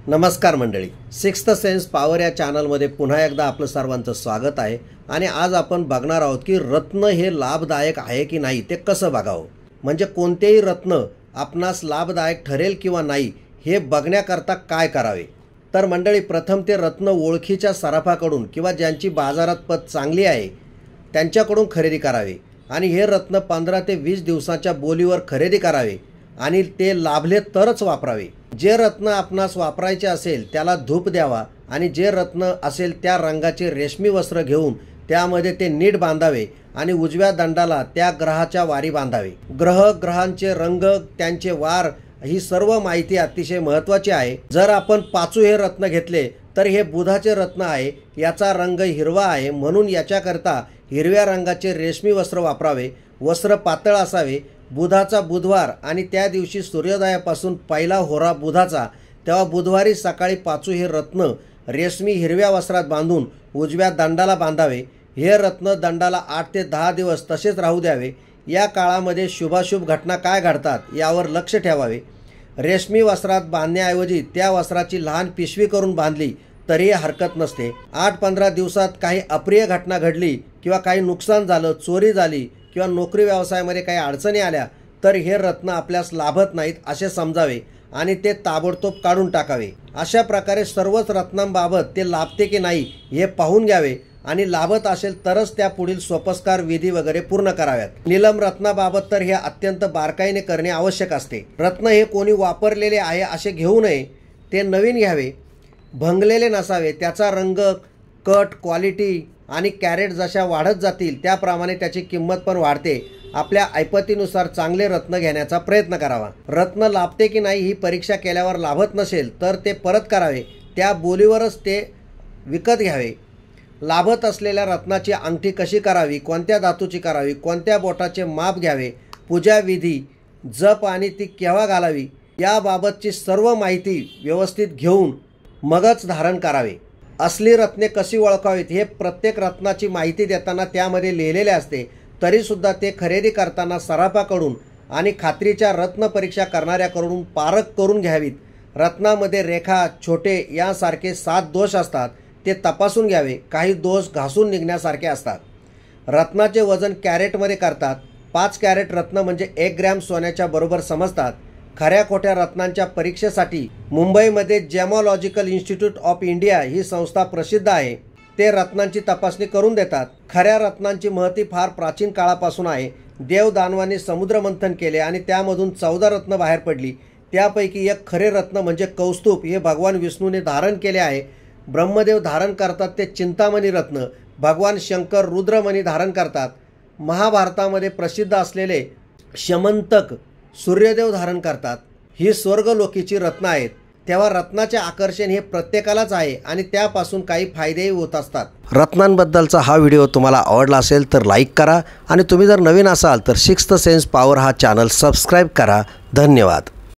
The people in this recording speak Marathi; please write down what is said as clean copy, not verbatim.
नमस्कार मंडळी, सिक्स्थ सेन्स पॉवर या चॅनलमध्ये पुन्हा एकदा आपलं सर्वांचं स्वागत आहे। आणि आज आपण बघणार आहोत की रत्न हे लाभदायक आहे की नाही ते कसं बघावं, म्हणजे कोणतेही रत्न आपणास लाभदायक ठरेल किंवा नाही हे बघण्याकरता काय करावे। तर मंडळी, प्रथम ते रत्न ओळखीच्या सराफाकडून किंवा ज्यांची बाजारात पत चांगली आहे त्यांच्याकडून खरेदी करावे आणि हे रत्न 15 ते 20 दिवसांच्या बोलीवर खरेदी करावे आणि ते लाभले तरच वापरावे। जे रत्न आपणास वापरायचे असेल त्याला धूप द्यावा आणि जे रत्न असेल त्या रंगाचे रेशमी वस्त्र घेऊन त्यामध्ये ते नीट बांधावे आणि उजव्या दंडाला त्या ग्रहाच्या वारी बांधावे। ग्रहांचे रंग, त्यांचे वार ही सर्व माहिती अतिशय महत्त्वाची आहे। जर आपण पाचू हे रत्न घेतले तर हे बुधाचे रत्न आहे, याचा रंग हिरवा आहे म्हणून याच्याकरता हिरव्या रंगाचे रेशमी वस्त्र वापरावे। वस्त्र पातळ असावे। बुधाचा बुधवार आणि त्या दिवशी सूर्योदयापासून पहिला होरा बुधाचा, तेव्हा बुधवारी सकाळी पाचू हे रत्न रेशमी हिरव्या वस्त्रात बांधून उजव्या दंडाला बांधावे। हे रत्न दंडाला 8 ते 10 दिवस तसेच राहू द्यावे। या काळामध्ये शुभाशुभ घटना काय घडतात यावर लक्ष ठेवावे। रेशमी वस्त्रात बांधण्याऐवजी त्या वस्त्राची लहान पिशवी करून बांधली तरीही हरकत नसते। 8-15 दिवसात काही अप्रिय घटना घडली किंवा काही नुकसान झालं, चोरी झाली किंवा नोकरी व्यवसायामध्ये काही अडचणी आल्या तर हे रत्न आपल्यास लाभत नाहीत असे समजावे आणि ते ताबडतोब काढून टाकावे। अशा प्रकारे सर्वच रत्नांबाबत ते लाभते की नाही हे पाहून घ्यावे आणि लाभत असेल तरच त्या पुढील सोपस्कार विधी वगैरे पूर्ण कराव्यात। नीलम रत्नाबाबत तर हे अत्यंत बारकाईने करणे आवश्यक असते। रत्न हे कोणी वापरलेले आहे असे घेऊ नये, ते नवीन घ्यावे, भंगलेले नसावे। त्याचा रंग, कट, क्वालिटी आणि कॅरेट जशा वाढत जातील त्याप्रमाणे त्याची किंमत पण वाढते। आपल्या ऐपतीनुसार चांगले रत्न घेण्याचा प्रयत्न करावा। रत्न लाभते की नाही ही परीक्षा केल्यावर लाभत नसेल तर ते परत करावे, त्या बोलीवरच ते विकत घ्यावे। लाभत असलेल्या रत्नाची अंगठी कशी करावी, कोणत्या धातूची करावी, कोणत्या बोटाचे माप घ्यावे, पूजा विधी, जप आणि ती केव्हा घालावी याबाबतची सर्व माहिती व्यवस्थित घेऊन मगच धारण करावे। असली रत्ने कशी ओळखावीत हे प्रत्येक रत्नाची माहिती देताना त्यामध्ये लिहिलेले असते, तरीसुद्धा ते खरेदी करताना सराफाकडून आणि खात्रीच्या रत्न परीक्षा करणाऱ्याकडून पारख करून घ्यावीत। रत्नामध्ये रेखा, छोटे यासारखे 7 दोष असतात, ते तपासून घ्यावे। काही दोष घासून निघण्यासारखे असतात। रत्नाचे वजन कॅरेटमध्ये करतात। 5 कॅरेट रत्न म्हणजे 1 ग्रॅम सोन्याच्या बरोबर समजतात। खऱ्या खोट्या रत्नांच्या परीक्षेसाठी मुंबईमध्ये जेमॉलॉजिकल इन्स्टिट्यूट ऑफ इंडिया ही संस्था प्रसिद्ध आहे। ते रत्नांची तपासणी करून देतात। खऱ्या रत्नांची महती फार प्राचीन काळापासून आहे। देवदानवांनी समुद्रमंथन केले आणि त्यामधून 14 रत्न बाहेर पडली। त्यापैकी एक खरे रत्न म्हणजे कौस्तुभ हे भगवान विष्णूने धारण केले आहे। ब्रह्मदेव धारण करतात ते चिंतामणी रत्न, भगवान शंकर रुद्रमणी धारण करतात। महाभारतामध्ये प्रसिद्ध असलेले शमंतक सूर्यदेव धारण करतात। ही स्वर्गलोकीची रत्न आहेत। तेव्हा रत्नाचे आकर्षण हे प्रत्येकालाच आहे आणि त्यापासून काही फायदेही होत असतात। रत्नांबद्दलचा हा व्हिडिओ तुम्हाला आवडला असेल तर लाईक करा आणि तुम्ही जर नवीन असाल तर सिक्स्थ सेन्स पॉवर हा चॅनल सबस्क्राईब करा। धन्यवाद।